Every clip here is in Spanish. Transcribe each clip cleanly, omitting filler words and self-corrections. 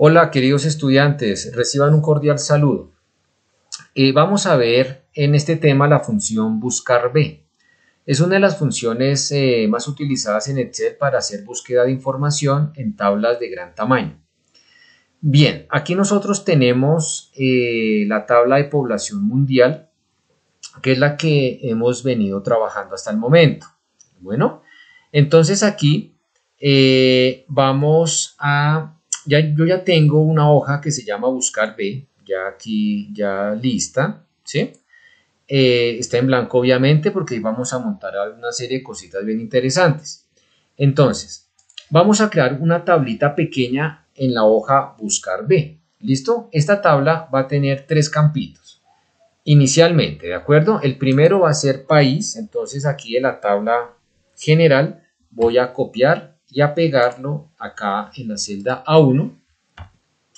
Hola, queridos estudiantes, reciban un cordial saludo. Vamos a ver en este tema la función buscar B. Es una de las funciones más utilizadas en Excel para hacer búsqueda de información en tablas de gran tamaño. Bien, aquí nosotros tenemos la tabla de población mundial, que es la que hemos venido trabajando hasta el momento. Bueno, entonces aquí yo ya tengo una hoja que se llama Buscar B, ya aquí, ya lista, ¿sí? Está en blanco obviamente porque ahí vamos a montar una serie de cositas bien interesantes. Entonces, vamos a crear una tablita pequeña en la hoja Buscar B, ¿listo? Esta tabla va a tener tres campitos. Inicialmente, ¿de acuerdo? El primero va a ser país, entonces aquí en la tabla general voy a copiar y a pegarlo acá en la celda A1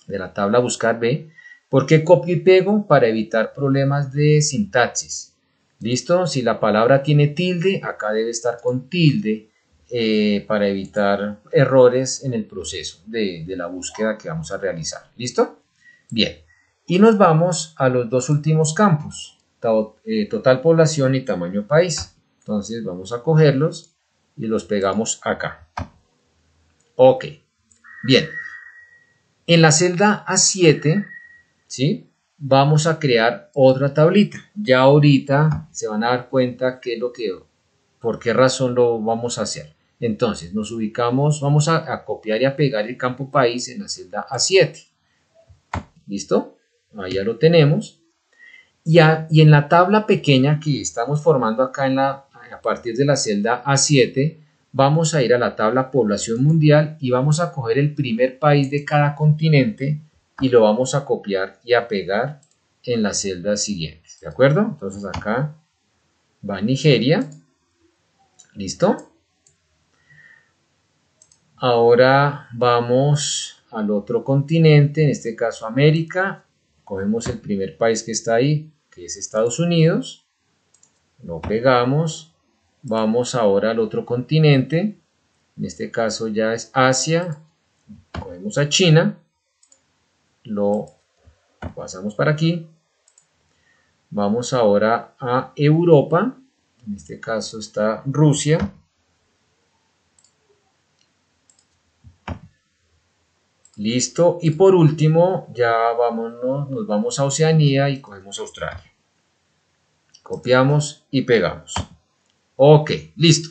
de la tabla Buscar B. ¿Por qué copio y pego? Para evitar problemas de sintaxis. ¿Listo? Si la palabra tiene tilde, acá debe estar con tilde para evitar errores en el proceso de la búsqueda que vamos a realizar. ¿Listo? Bien. Y nos vamos a los dos últimos campos, total población y tamaño país. Entonces vamos a cogerlos y los pegamos acá. Ok, bien. En la celda A7, ¿sí? Vamos a crear otra tablita. Ya ahorita se van a dar cuenta por qué razón lo vamos a hacer. Entonces nos ubicamos, vamos a copiar y a pegar el campo país en la celda A7. ¿Listo? Ahí ya lo tenemos. Y en la tabla pequeña que estamos formando acá a partir de la celda A7, vamos a ir a la tabla población mundial y vamos a coger el primer país de cada continente y lo vamos a copiar y a pegar en las celdas siguientes. ¿De acuerdo? Entonces acá va Nigeria. ¿Listo? Ahora vamos al otro continente, en este caso América. Cogemos el primer país que está ahí, que es Estados Unidos. Lo pegamos. Vamos ahora al otro continente. En este caso ya es Asia. Cogemos a China. Lo pasamos para aquí. Vamos ahora a Europa. En este caso está Rusia. Listo. Y por último, nos vamos a Oceanía y cogemos Australia. Copiamos y pegamos. Ok, listo.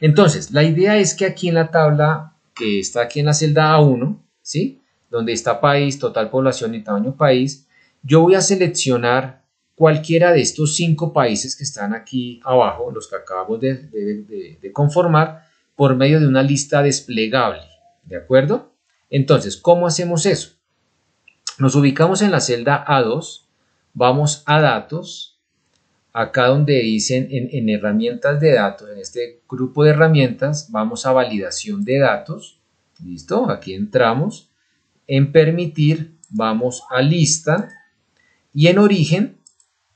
Entonces, la idea es que aquí en la tabla que está aquí en la celda A1, ¿sí? Donde está país, total población y tamaño país, yo voy a seleccionar cualquiera de estos 5 países que están aquí abajo, los que acabamos de conformar, por medio de una lista desplegable, ¿de acuerdo? Entonces, ¿cómo hacemos eso? Nos ubicamos en la celda A2, vamos a datos, acá donde dicen en herramientas de datos, en este grupo de herramientas, vamos a validación de datos, ¿listo? Aquí entramos, en permitir, vamos a lista y en origen,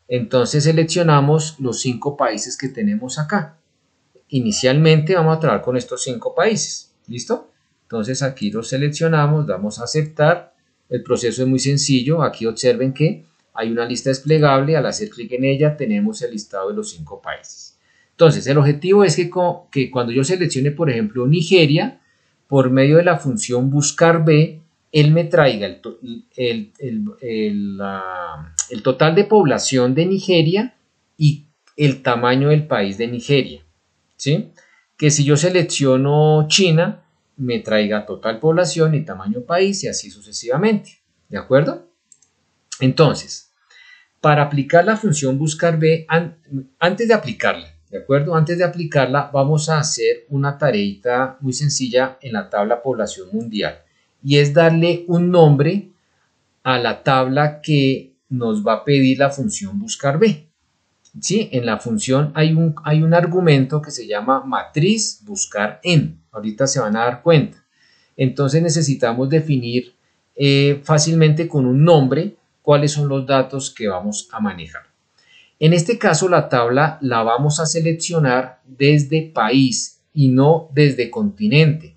entonces seleccionamos los 5 países que tenemos acá. Inicialmente vamos a trabajar con estos 5 países, ¿listo? Entonces aquí los seleccionamos, damos a aceptar, el proceso es muy sencillo, aquí observen que hay una lista desplegable, al hacer clic en ella tenemos el listado de los 5 países. Entonces el objetivo es que cuando yo seleccione por ejemplo Nigeria, por medio de la función buscar B, él me traiga el total de población de Nigeria y el tamaño del país de Nigeria, ¿sí? Que si yo selecciono China, me traiga total población y tamaño país y así sucesivamente, ¿de acuerdo? Entonces, para aplicar la función buscar B, antes de aplicarla, ¿de acuerdo? Antes de aplicarla vamos a hacer una tareita muy sencilla en la tabla población mundial y es darle un nombre a la tabla que nos va a pedir la función buscar B. ¿Sí? En la función hay un argumento que se llama matriz buscar en. Ahorita se van a dar cuenta. Entonces necesitamos definir fácilmente con un nombre cuáles son los datos que vamos a manejar. En este caso la tabla la vamos a seleccionar desde país y no desde continente.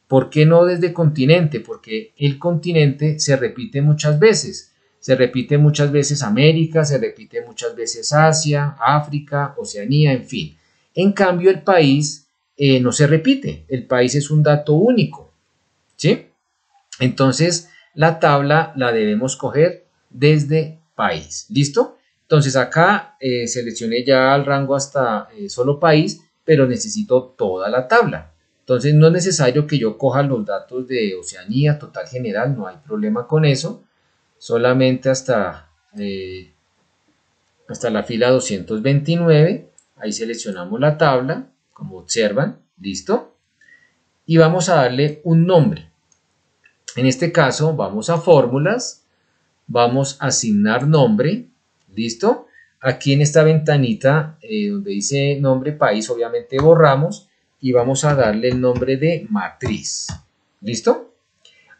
¿Por qué no desde continente? Porque el continente se repite muchas veces. Se repite muchas veces América, se repite muchas veces Asia, África, Oceanía, en fin. En cambio, el país no se repite. El país es un dato único, ¿sí? Entonces, la tabla la debemos coger desde país. ¿Listo? Entonces, acá seleccioné ya el rango hasta solo país, pero necesito toda la tabla. Entonces, no es necesario que yo coja los datos de Oceanía, total general, no hay problema con eso. Solamente hasta la fila 229. Ahí seleccionamos la tabla, como observan. ¿Listo? Y vamos a darle un nombre. En este caso vamos a fórmulas, vamos a asignar nombre, ¿listo? Aquí en esta ventanita donde dice nombre país, obviamente borramos y vamos a darle el nombre de matriz, ¿listo?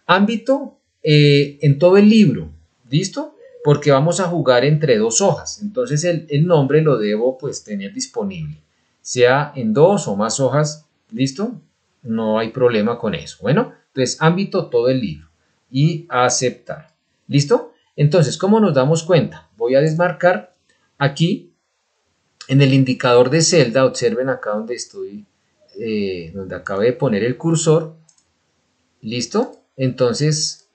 Ámbito en todo el libro, ¿listo? Porque vamos a jugar entre dos hojas, entonces el nombre lo debo pues tener disponible, sea en dos o más hojas, ¿listo? No hay problema con eso. Bueno, entonces ámbito todo el libro y aceptar. ¿Listo? Entonces, ¿cómo nos damos cuenta? Voy a desmarcar aquí en el indicador de celda. Observen acá donde estoy, donde acabé de poner el cursor. ¿Listo? Entonces,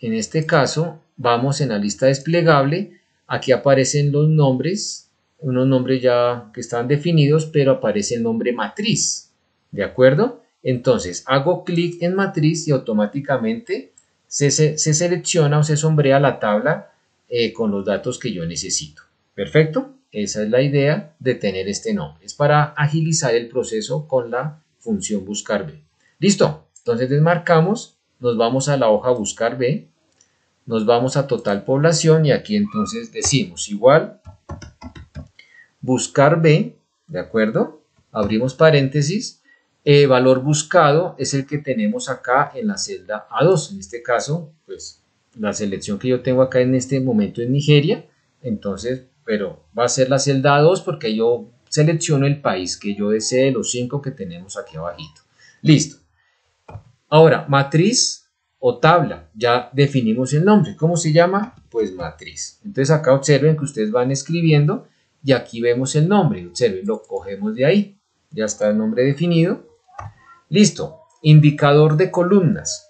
en este caso, vamos en la lista desplegable. Aquí aparecen los nombres, unos nombres ya que están definidos, pero aparece el nombre matriz. ¿De acuerdo? Entonces hago clic en matriz y automáticamente se selecciona o se sombrea la tabla con los datos que yo necesito. Perfecto, esa es la idea de tener este nombre. Es para agilizar el proceso con la función buscar B. Listo, entonces desmarcamos, nos vamos a la hoja buscar B, nos vamos a total población y aquí entonces decimos igual buscar B, ¿de acuerdo? Abrimos paréntesis. Valor buscado es el que tenemos acá en la celda A2. En este caso, pues la selección que yo tengo acá en este momento es Nigeria. Entonces, pero va a ser la celda A2 porque yo selecciono el país que yo desee de los 5 que tenemos aquí abajito. Listo. Ahora, matriz o tabla. Ya definimos el nombre. ¿Cómo se llama? Pues matriz. Entonces acá observen que ustedes van escribiendo y aquí vemos el nombre. Observen, lo cogemos de ahí. Ya está el nombre definido. Listo, indicador de columnas.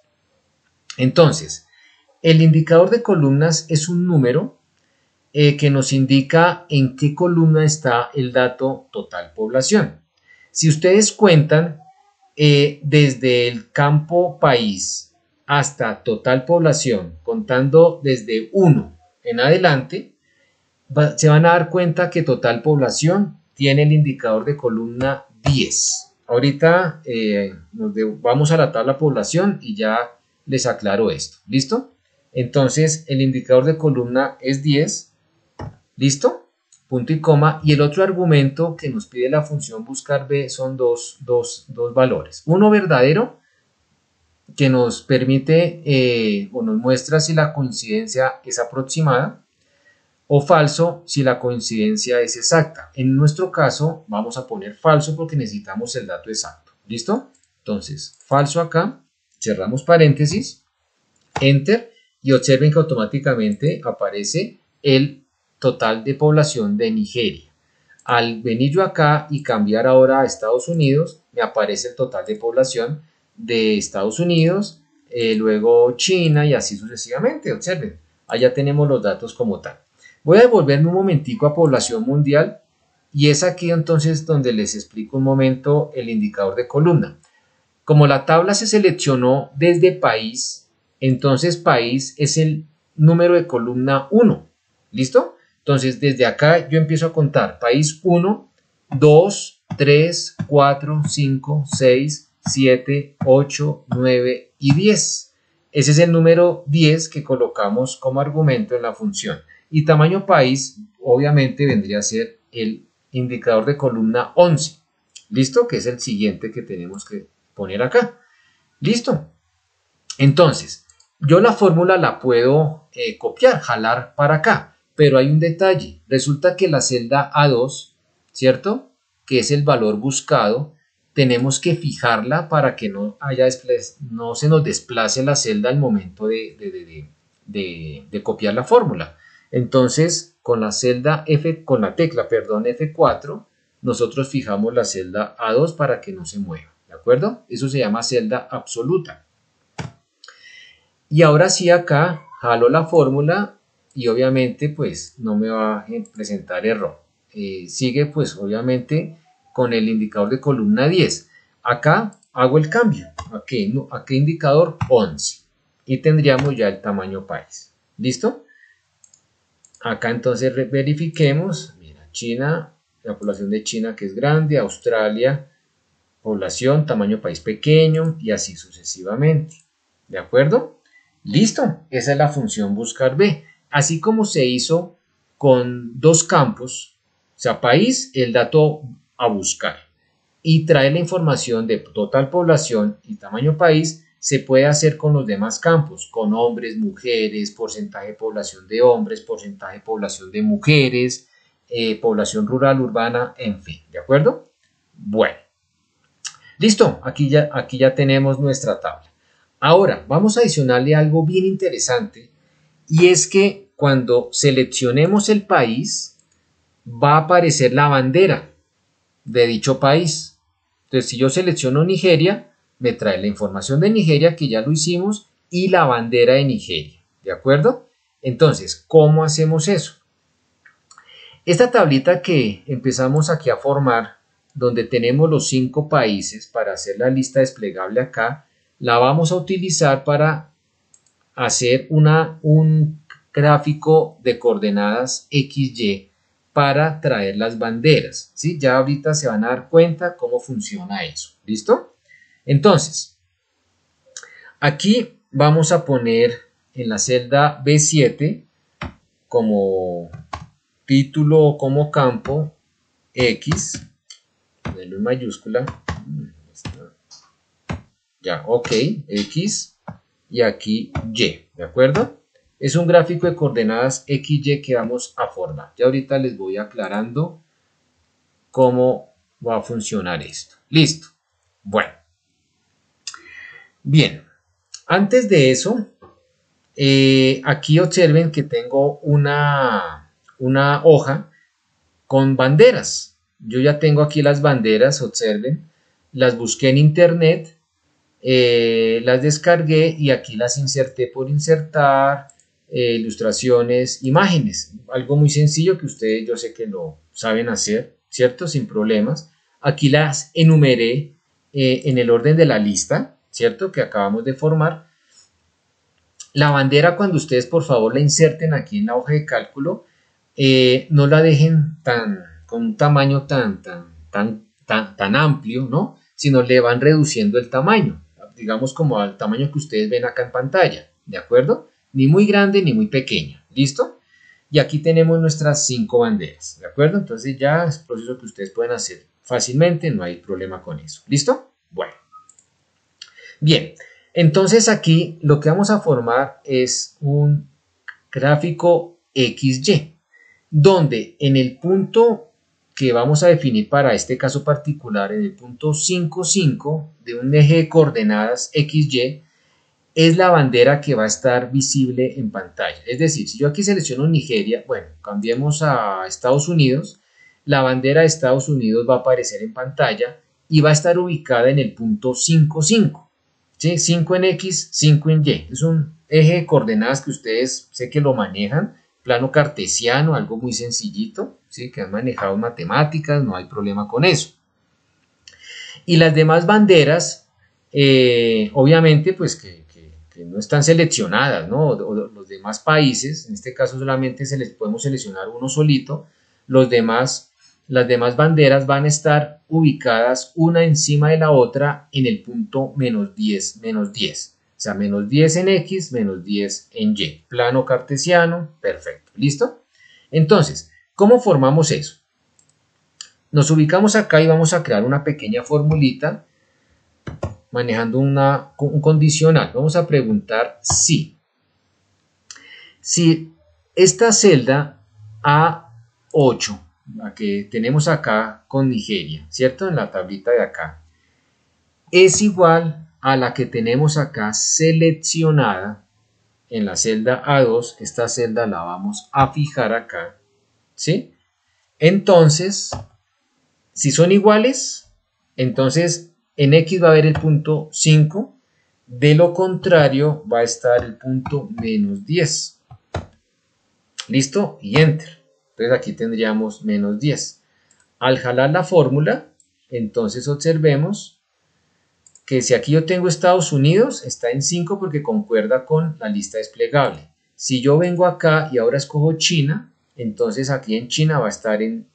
Entonces, el indicador de columnas es un número que nos indica en qué columna está el dato total población. Si ustedes cuentan desde el campo país hasta total población, contando desde 1 en adelante, se van a dar cuenta que total población tiene el indicador de columna 10. Ahorita vamos a la tabla población y ya les aclaro esto. ¿Listo? Entonces el indicador de columna es 10. ¿Listo? Punto y coma. Y el otro argumento que nos pide la función buscar B son dos valores. Uno verdadero que nos permite o nos muestra si la coincidencia es aproximada, o falso si la coincidencia es exacta. En nuestro caso vamos a poner falso porque necesitamos el dato exacto. ¿Listo? Entonces, falso acá, cerramos paréntesis, enter y observen que automáticamente aparece el total de población de Nigeria. Al venir yo acá y cambiar ahora a Estados Unidos, me aparece el total de población de Estados Unidos, luego China y así sucesivamente. Observen, allá tenemos los datos como tal. Voy a devolverme un momentico a población mundial y es aquí entonces donde les explico un momento el indicador de columna. Como la tabla se seleccionó desde país, entonces país es el número de columna 1. ¿Listo? Entonces desde acá yo empiezo a contar país 1, 2, 3, 4, 5, 6, 7, 8, 9 y 10. Ese es el número 10 que colocamos como argumento en la función. Y tamaño país, obviamente, vendría a ser el indicador de columna 11. ¿Listo? Que es el siguiente que tenemos que poner acá. ¿Listo? Entonces, yo la fórmula la puedo copiar, jalar para acá. Pero hay un detalle. Resulta que la celda A2, ¿cierto? Que es el valor buscado, tenemos que fijarla para que no se nos desplace la celda al momento de copiar la fórmula. Entonces, con la celda F, con la tecla, perdón, F4, nosotros fijamos la celda A2 para que no se mueva, ¿de acuerdo? Eso se llama celda absoluta. Y ahora sí acá jalo la fórmula y obviamente pues no me va a presentar error. Sigue pues obviamente con el indicador de columna 10. Acá hago el cambio. ¿A qué indicador? 11. Y tendríamos ya el tamaño país. ¿Listo? Acá entonces verifiquemos. Mira, China, la población de China que es grande, Australia, población, tamaño país pequeño y así sucesivamente. ¿De acuerdo? Listo, esa es la función buscar B. Así como se hizo con dos campos, o sea, país, el dato a buscar y trae la información de total población y tamaño país, se puede hacer con los demás campos, con hombres, mujeres, porcentaje de población de hombres, porcentaje de población de mujeres, población rural, urbana, en fin, ¿de acuerdo? Bueno, listo, aquí ya tenemos nuestra tabla. Ahora, vamos a adicionarle algo bien interesante y es que cuando seleccionemos el país, va a aparecer la bandera de dicho país. Entonces, si yo selecciono Nigeria, me trae la información de Nigeria, que ya lo hicimos, y la bandera de Nigeria. ¿De acuerdo? Entonces, ¿cómo hacemos eso? Esta tablita que empezamos aquí a formar, donde tenemos los 5 países para hacer la lista desplegable acá, la vamos a utilizar para hacer un gráfico de coordenadas XY para traer las banderas, ¿sí? Ya ahorita se van a dar cuenta cómo funciona eso, ¿listo? Entonces, aquí vamos a poner en la celda B7 como título o como campo X, ponerlo en mayúscula, ya, ok, X, y aquí Y, ¿de acuerdo? Es un gráfico de coordenadas XY que vamos a formar. Ya ahorita les voy aclarando cómo va a funcionar esto. Listo. Bueno. Bien. Antes de eso, aquí observen que tengo una hoja con banderas. Yo ya tengo aquí las banderas, observen. Las busqué en internet, las descargué y aquí las inserté por insertar, ilustraciones, imágenes. Algo muy sencillo que ustedes yo sé que lo saben hacer, ¿cierto? Sin problemas. Aquí las enumeré en el orden de la lista, ¿cierto? Que acabamos de formar. La bandera, cuando ustedes por favor la inserten aquí en la hoja de cálculo, no la dejen con un tamaño tan amplio, ¿no? Sino le van reduciendo el tamaño, digamos como al tamaño que ustedes ven acá en pantalla, ¿de acuerdo? Ni muy grande ni muy pequeña, ¿listo? Y aquí tenemos nuestras 5 banderas, ¿de acuerdo? Entonces ya es un proceso que ustedes pueden hacer fácilmente, no hay problema con eso, ¿listo? Bueno, bien, entonces aquí lo que vamos a formar es un gráfico XY, donde en el punto que vamos a definir para este caso particular, en el punto 5,5 de un eje de coordenadas XY, es la bandera que va a estar visible en pantalla. Es decir, si yo aquí selecciono Nigeria, bueno, cambiemos a Estados Unidos, la bandera de Estados Unidos va a aparecer en pantalla y va a estar ubicada en el punto 5,5. ¿Sí? 5 en X, 5 en Y. Es un eje de coordenadas que ustedes sé que lo manejan, plano cartesiano, algo muy sencillito, ¿sí? Que han manejado matemáticas, no hay problema con eso. Y las demás banderas, obviamente, pues que no están seleccionadas, ¿no? O los demás países, en este caso solamente podemos seleccionar uno solito, las demás banderas van a estar ubicadas una encima de la otra en el punto menos 10, menos 10. O sea, menos 10 en X, menos 10 en Y. Plano cartesiano, perfecto. ¿Listo? Entonces, ¿cómo formamos eso? Nos ubicamos acá y vamos a crear una pequeña formulita manejando un condicional. Vamos a preguntar si esta celda A8, la que tenemos acá con Nigeria, ¿cierto? En la tablita de acá, es igual a la que tenemos acá seleccionada en la celda A2. Esta celda la vamos a fijar acá, ¿sí? Entonces, si son iguales, entonces en X va a haber el punto 5, de lo contrario va a estar el punto menos 10. ¿Listo? Y Enter. Entonces aquí tendríamos menos 10. Al jalar la fórmula, entonces observemos que si aquí yo tengo Estados Unidos, está en 5 porque concuerda con la lista desplegable. Si yo vengo acá y ahora escojo China, entonces aquí en China va a estar en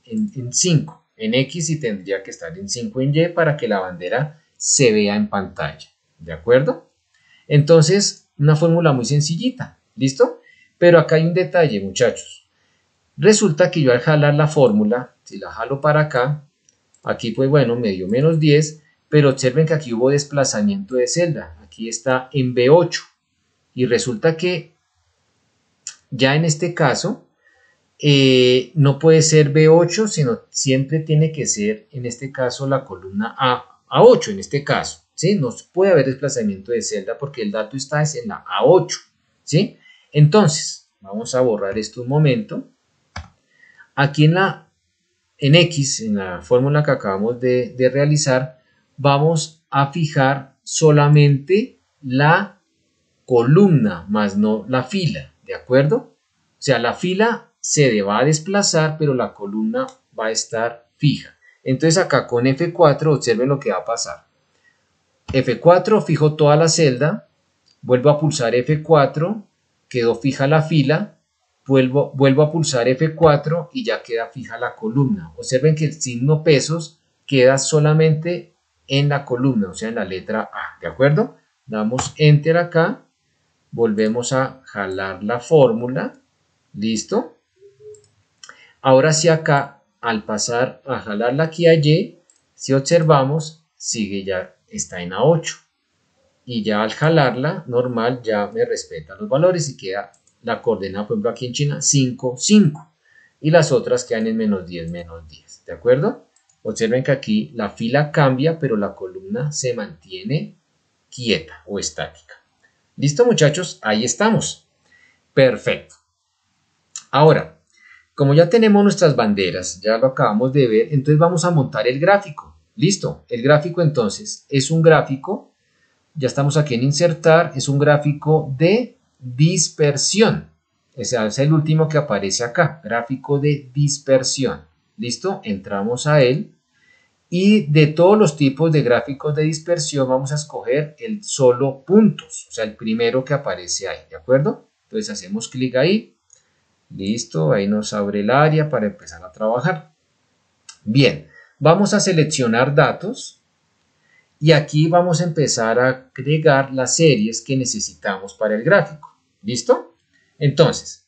5. En X y tendría que estar en 5 en Y para que la bandera se vea en pantalla. ¿De acuerdo? Entonces, una fórmula muy sencillita. ¿Listo? Pero acá hay un detalle, muchachos. Resulta que yo al jalar la fórmula, si la jalo para acá, aquí pues bueno, me dio menos 10, pero observen que aquí hubo desplazamiento de celda. Aquí está en B8. Y resulta que ya en este caso no puede ser B8, sino siempre tiene que ser en este caso la columna A8 en este caso. ¿Sí? No puede haber desplazamiento de celda porque el dato está en la A8. ¿Sí? Entonces, vamos a borrar esto un momento. Aquí en X, en la fórmula que acabamos de realizar, vamos a fijar solamente la columna, más no la fila, ¿de acuerdo? O sea, la fila se va a desplazar, pero la columna va a estar fija. Entonces acá con F4, observen lo que va a pasar. F4, fijo toda la celda, vuelvo a pulsar F4, quedó fija la fila, vuelvo a pulsar F4 y ya queda fija la columna. Observen que el signo pesos queda solamente en la columna, o sea, en la letra A, ¿de acuerdo? Damos Enter acá, volvemos a jalar la fórmula, ¿listo? Ahora sí acá, al pasar a jalarla aquí a Y, si observamos, sigue ya, está en A8. Y ya al jalarla, normal, ya me respeta los valores y queda la coordenada, por ejemplo, aquí en China, 5, 5. Y las otras quedan en menos 10, menos 10. ¿De acuerdo? Observen que aquí la fila cambia, pero la columna se mantiene quieta o estática. ¿Listo, muchachos? Ahí estamos. Perfecto. Ahora, como ya tenemos nuestras banderas, ya lo acabamos de ver, entonces vamos a montar el gráfico. ¿Listo? El gráfico entonces es un gráfico, ya estamos aquí en insertar, es un gráfico de dispersión. Ese es el último que aparece acá, gráfico de dispersión. ¿Listo? Entramos a él. Y de todos los tipos de gráficos de dispersión vamos a escoger el solo puntos, o sea, el primero que aparece ahí, ¿de acuerdo? Entonces hacemos clic ahí, listo, ahí nos abre el área para empezar a trabajar. Bien, vamos a seleccionar datos y aquí vamos a empezar a agregar las series que necesitamos para el gráfico, ¿listo? Entonces,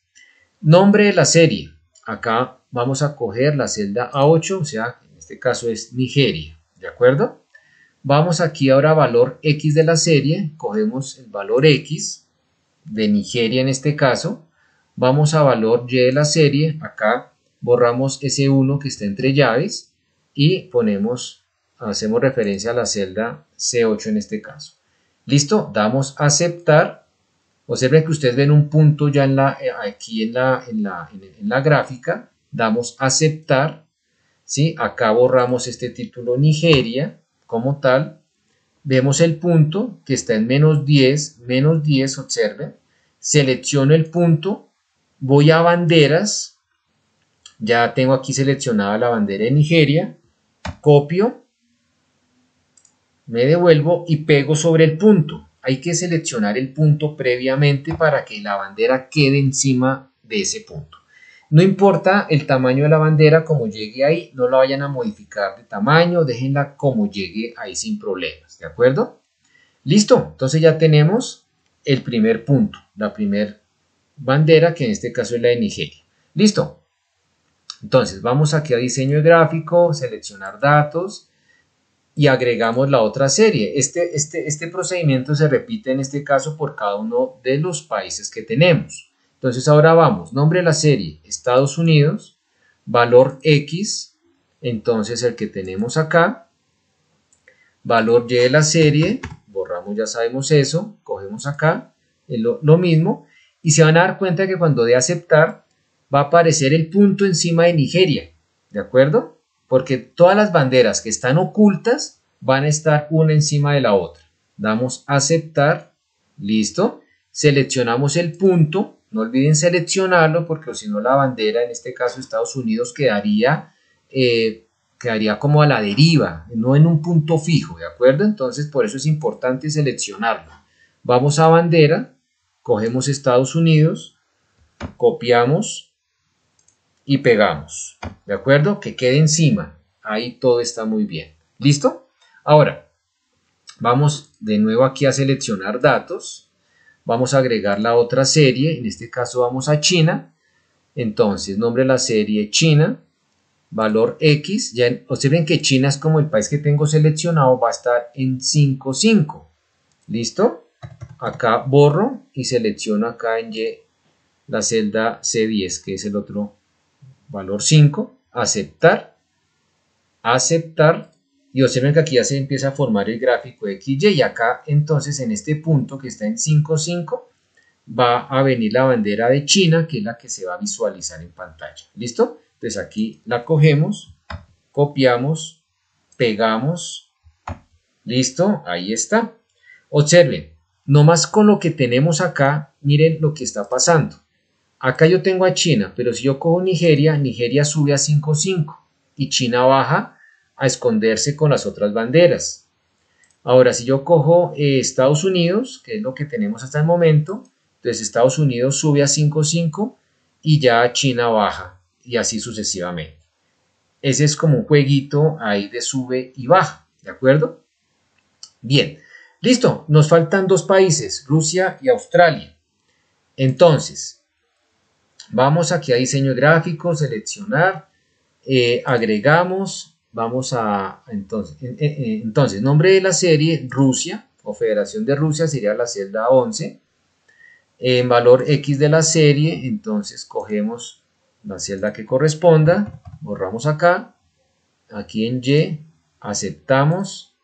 nombre de la serie, acá vamos a coger la celda A8, o sea, en este caso es Nigeria, ¿de acuerdo? Vamos aquí ahora a valor X de la serie, cogemos el valor X de Nigeria en este caso, vamos a valor Y de la serie, acá borramos ese 1 que está entre llaves y hacemos referencia a la celda C8 en este caso. ¿Listo? Damos a aceptar. Observen que ustedes ven un punto ya aquí en la gráfica, damos a aceptar, ¿sí? Acá borramos este título Nigeria como tal, vemos el punto que está en menos 10, observen, selecciono el punto, voy a banderas, ya tengo aquí seleccionada la bandera de Nigeria, copio, me devuelvo y pego sobre el punto. Hay que seleccionar el punto previamente para que la bandera quede encima de ese punto. No importa el tamaño de la bandera, como llegue ahí, no la vayan a modificar de tamaño, déjenla como llegue ahí sin problemas, ¿de acuerdo? Listo, entonces ya tenemos el primer punto, la primera bandera, que en este caso es la de Nigeria. Listo, entonces vamos aquí a diseño gráfico, seleccionar datos, y agregamos la otra serie. Este procedimiento se repite en este caso por cada uno de los países que tenemos. Entonces ahora vamos, nombre de la serie, Estados Unidos, valor X, entonces el que tenemos acá, valor Y de la serie, borramos, ya sabemos eso, cogemos acá, lo mismo, y se van a dar cuenta que cuando dé aceptar, va a aparecer el punto encima de Nigeria, ¿de acuerdo? Porque todas las banderas que están ocultas van a estar una encima de la otra. Damos a aceptar, listo, seleccionamos el punto, no olviden seleccionarlo porque si no la bandera, en este caso Estados Unidos, quedaría como a la deriva, no en un punto fijo, ¿de acuerdo? Entonces por eso es importante seleccionarlo. Vamos a bandera, cogemos Estados Unidos, copiamos y pegamos, ¿de acuerdo? Que quede encima, ahí todo está muy bien. ¿Listo? Ahora, vamos de nuevo aquí a seleccionar datos, vamos a agregar la otra serie, en este caso vamos a China, entonces nombre de la serie China, valor X, ya observen que China es como el país que tengo seleccionado, va a estar en 5,5, ¿listo? Acá borro y selecciono acá en Y la celda C10, que es el otro valor 5, aceptar, aceptar, y observen que aquí ya se empieza a formar el gráfico XY, y acá entonces en este punto que está en 5,5 va a venir la bandera de China, que es la que se va a visualizar en pantalla. ¿Listo? Entonces aquí la cogemos, copiamos, pegamos, listo, ahí está. Observen, nomás con lo que tenemos acá, miren lo que está pasando. Acá yo tengo a China, pero si yo cojo Nigeria, Nigeria sube a 5,5 y China baja a esconderse con las otras banderas. Ahora, si yo cojo Estados Unidos, que es lo que tenemos hasta el momento, entonces Estados Unidos sube a 5,5 y ya China baja y así sucesivamente. Ese es como un jueguito ahí de sube y baja, ¿de acuerdo? Bien, listo, nos faltan dos países, Rusia y Australia. Entonces, vamos aquí a diseño gráfico, seleccionar, agregamos, vamos a, entonces, nombre de la serie, Rusia o Federación de Rusia sería la celda 11. En valor X de la serie, entonces cogemos la celda que corresponda, borramos acá, aquí en Y, aceptamos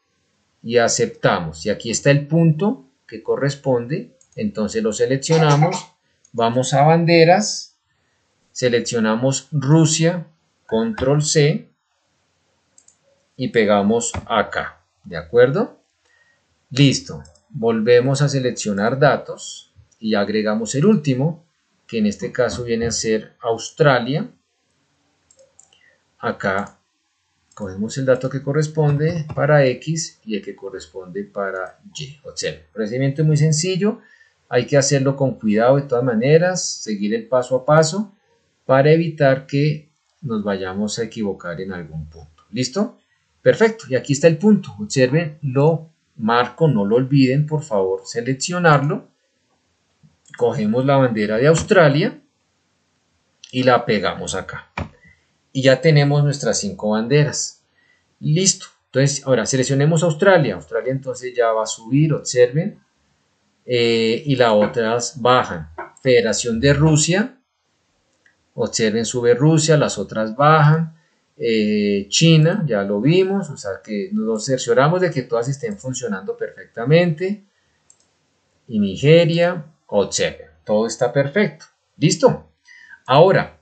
y aceptamos. Y aquí está el punto que corresponde, entonces lo seleccionamos, vamos a banderas, seleccionamos Rusia, control C y pegamos acá, ¿de acuerdo? Listo, volvemos a seleccionar datos y agregamos el último, que en este caso viene a ser Australia. Acá cogemos el dato que corresponde para X y el que corresponde para Y. Observen, procedimiento muy sencillo, hay que hacerlo con cuidado de todas maneras, seguir el paso a paso para evitar que nos vayamos a equivocar en algún punto. ¿Listo? Perfecto, y aquí está el punto. Observen, lo marco, no lo olviden, por favor, seleccionarlo. Cogemos la bandera de Australia y la pegamos acá. Y ya tenemos nuestras 5 banderas. Listo. Entonces, ahora seleccionemos Australia. Australia entonces ya va a subir, observen. Y las otras bajan. Federación de Rusia. Observen, sube Rusia, las otras bajan. China, ya lo vimos. O sea que nos cercioramos de que todas estén funcionando perfectamente. Y Nigeria, observen, todo está perfecto. ¿Listo? Ahora,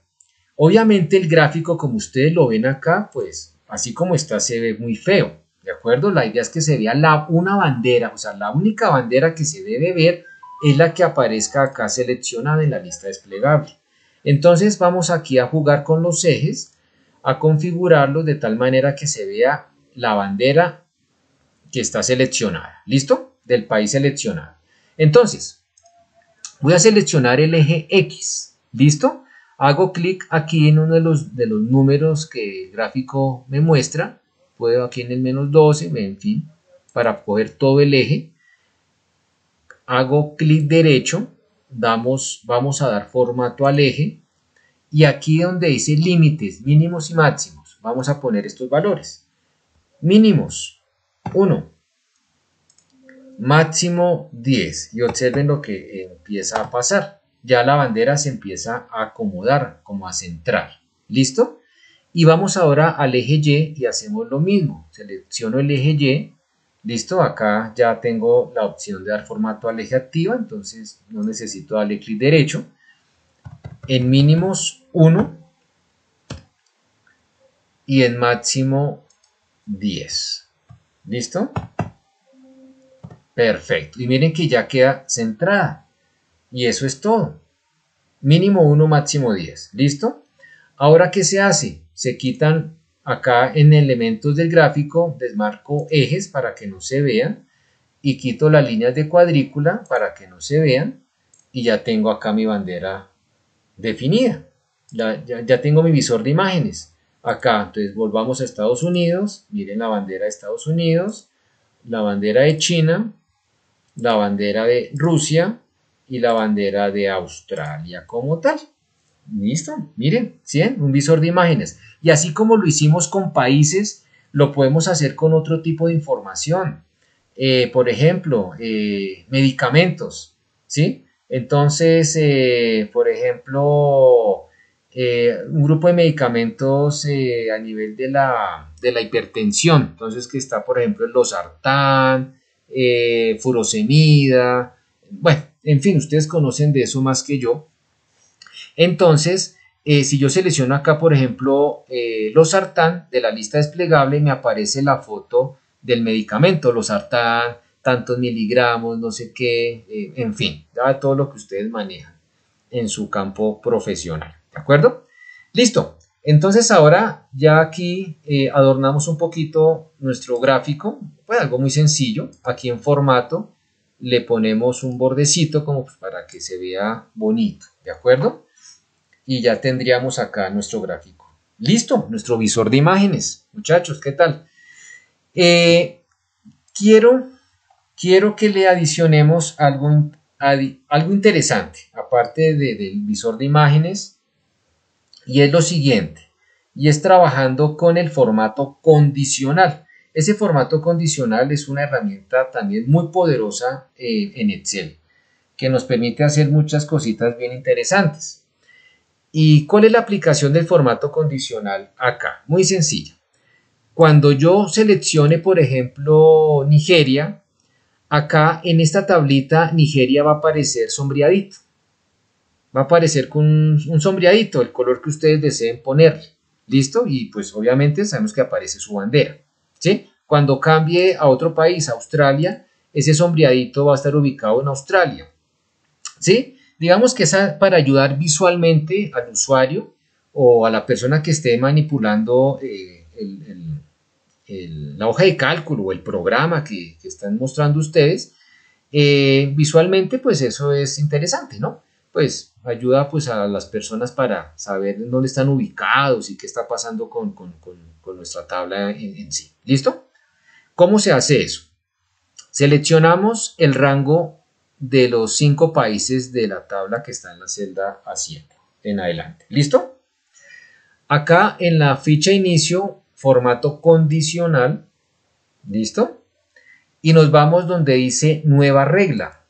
obviamente el gráfico, como ustedes lo ven acá, pues así como está se ve muy feo, ¿de acuerdo? La idea es que se vea una bandera, o sea, la única bandera que se debe ver es la que aparezca acá seleccionada en la lista desplegable. Entonces vamos aquí a jugar con los ejes, a configurarlos de tal manera que se vea la bandera que está seleccionada, ¿listo? Del país seleccionado. Entonces, voy a seleccionar el eje X, ¿listo? Hago clic aquí en uno de los números que el gráfico me muestra, puedo aquí en el -12, en fin, para coger todo el eje. Hago clic derecho, vamos a dar formato al eje, y aquí donde dice límites, mínimos y máximos, vamos a poner estos valores. Mínimos, 1. Máximo 10, y observen lo que empieza a pasar. Ya la bandera se empieza a acomodar, como a centrar. ¿Listo? Y vamos ahora al eje Y y hacemos lo mismo. Selecciono el eje Y, Listo, acá ya tengo la opción de dar formato al eje activa, entonces no necesito darle clic derecho. En mínimos 1 y en máximo 10. ¿Listo? Perfecto. Y miren que ya queda centrada. Y eso es todo. Mínimo 1, máximo 10. ¿Listo? Ahora, ¿qué se hace? Se quitan acá en elementos del gráfico, desmarco ejes para que no se vean y quito las líneas de cuadrícula para que no se vean y ya tengo acá mi bandera definida. Ya tengo mi visor de imágenes. Acá, entonces volvamos a Estados Unidos, miren la bandera de Estados Unidos, la bandera de China, la bandera de Rusia y la bandera de Australia como tal. Listo, miren, ¿sí? Un visor de imágenes. Y así como lo hicimos con países, lo podemos hacer con otro tipo de información. Por ejemplo, medicamentos, ¿sí? Entonces, por ejemplo, un grupo de medicamentos a nivel de la hipertensión. Entonces, que está, por ejemplo, el losartán, furosemida. Bueno, en fin, ustedes conocen de eso más que yo. Entonces, si yo selecciono acá, por ejemplo, losartán de la lista desplegable, me aparece la foto del medicamento, losartán, tantos miligramos, no sé qué, en fin, ya todo lo que ustedes manejan en su campo profesional, ¿de acuerdo? Listo. Entonces ahora ya aquí adornamos un poquito nuestro gráfico, pues algo muy sencillo, aquí en formato le ponemos un bordecito como pues para que se vea bonito, ¿de acuerdo? Y ya tendríamos acá nuestro gráfico. Listo, nuestro visor de imágenes. Muchachos, ¿qué tal? Eh, quiero, quiero que le adicionemos algo interesante, aparte del visor de imágenes, y es lo siguiente, y es trabajando con el formato condicional. Ese formato condicional es una herramienta también muy poderosa en Excel, que nos permite hacer muchas cositas bien interesantes. ¿Y cuál es la aplicación del formato condicional acá? Muy sencilla. Cuando yo seleccione, por ejemplo, Nigeria, acá en esta tablita Nigeria va a aparecer sombreadito. Va a aparecer con un sombreadito, el color que ustedes deseen ponerle. ¿Listo? Y pues obviamente sabemos que aparece su bandera. ¿Sí? Cuando cambie a otro país, Australia, ese sombreadito va a estar ubicado en Australia. ¿Sí? Digamos que es para ayudar visualmente al usuario o a la persona que esté manipulando la hoja de cálculo o el programa que están mostrando ustedes. Visualmente, pues eso es interesante, ¿no? Pues ayuda pues a las personas para saber dónde están ubicados y qué está pasando con nuestra tabla en sí. ¿Listo? ¿Cómo se hace eso? Seleccionamos el rango de los 5 países de la tabla que está en la celda A7 en adelante. ¿Listo? Acá en la ficha inicio, formato condicional. ¿Listo? Y nos vamos donde dice nueva regla.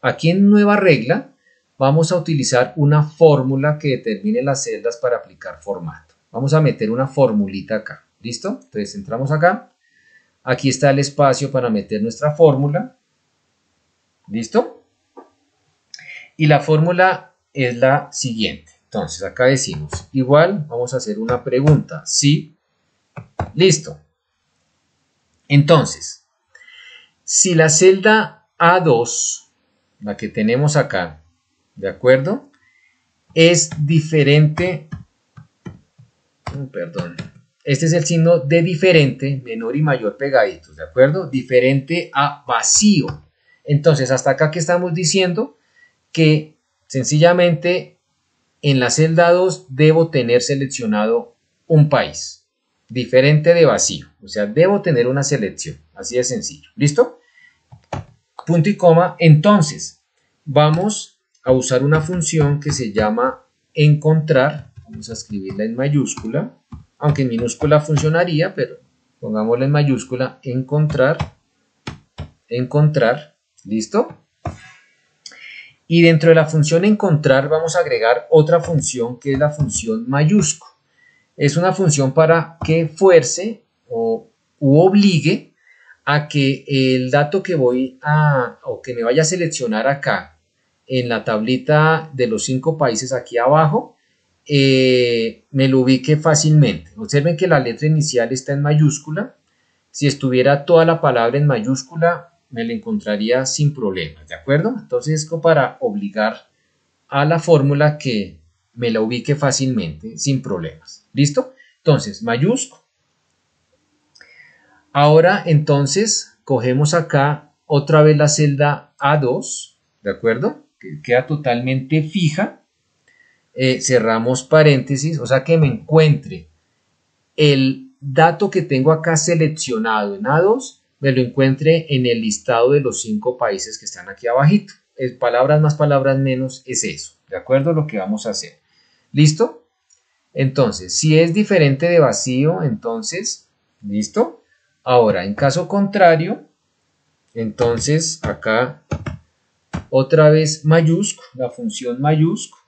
Aquí en nueva regla vamos a utilizar una fórmula que determine las celdas para aplicar formato. Vamos a meter una formulita acá. ¿Listo? Entonces entramos acá. Aquí está el espacio para meter nuestra fórmula. ¿Listo? Y la fórmula es la siguiente. Entonces acá decimos, igual vamos a hacer una pregunta. Sí, listo. Entonces, si la celda A2, la que tenemos acá, ¿de acuerdo? Es diferente, perdón, este es el signo de diferente, menor y mayor pegaditos, ¿de acuerdo? Diferente a vacío. Entonces, hasta acá que estamos diciendo que sencillamente en la celda 2 debo tener seleccionado un país, diferente de vacío, o sea, debo tener una selección, así de sencillo. ¿Listo? Punto y coma. Entonces, vamos a usar una función que se llama encontrar. Vamos a escribirla en mayúscula, aunque en minúscula funcionaría, pero pongámosla en mayúscula, encontrar, encontrar. ¿Listo? Y dentro de la función encontrar vamos a agregar otra función que es la función mayúscula. Es una función para que fuerce u obligue a que el dato que voy a, o que me vaya a seleccionar acá en la tablita de los 5 países aquí abajo, me lo ubique fácilmente. Observen que la letra inicial está en mayúscula. Si estuviera toda la palabra en mayúscula, me la encontraría sin problemas, ¿de acuerdo? Entonces es como para obligar a la fórmula que me la ubique fácilmente, sin problemas. ¿Listo? Entonces, mayúscula. Ahora, entonces, cogemos acá otra vez la celda A2, ¿de acuerdo? Que queda totalmente fija. Cerramos paréntesis, o sea que me encuentre el dato que tengo acá seleccionado en A2, me lo encuentre en el listado de los 5 países que están aquí abajito. Palabras más, palabras menos, es eso, ¿de acuerdo? Lo que vamos a hacer. ¿Listo? Entonces, si es diferente de vacío, entonces, ¿listo? Ahora, en caso contrario, entonces acá otra vez mayúsculo, la función mayúsculo,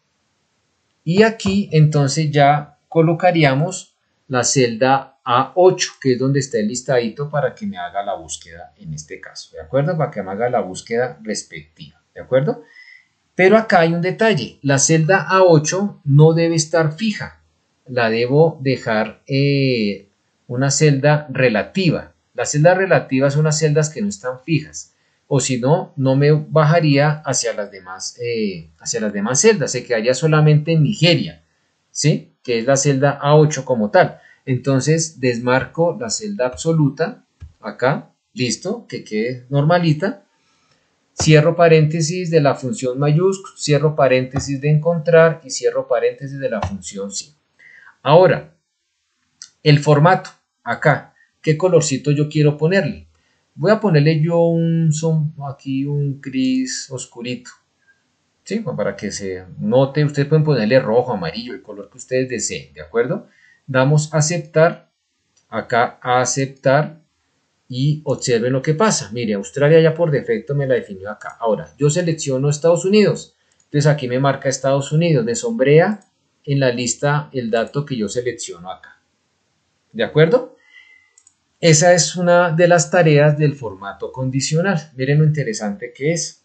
y aquí entonces ya colocaríamos la celda A8, que es donde está el listadito para que me haga la búsqueda en este caso, ¿de acuerdo? Para que me haga la búsqueda respectiva, ¿de acuerdo? Pero acá hay un detalle, la celda A8 no debe estar fija, la debo dejar una celda relativa. Las celdas relativas son las celdas que no están fijas, o si no, no me bajaría hacia las demás celdas, se quedaría solamente en Nigeria, ¿sí? Que es la celda A8 como tal. Entonces desmarco la celda absoluta, acá, listo, que quede normalita. Cierro paréntesis de la función mayúscula, cierro paréntesis de encontrar y cierro paréntesis de la función sí. Ahora, el formato, acá, ¿qué colorcito yo quiero ponerle? Voy a ponerle yo aquí un gris oscurito, ¿sí? Para que se note, ustedes pueden ponerle rojo, amarillo, el color que ustedes deseen, ¿de acuerdo? Damos a aceptar, acá a aceptar, y observen lo que pasa. Mire, Australia ya por defecto me la definió acá. Ahora, yo selecciono Estados Unidos. Entonces aquí me marca Estados Unidos. Me sombrea en la lista el dato que yo selecciono acá. ¿De acuerdo? Esa es una de las tareas del formato condicional. Miren lo interesante que es.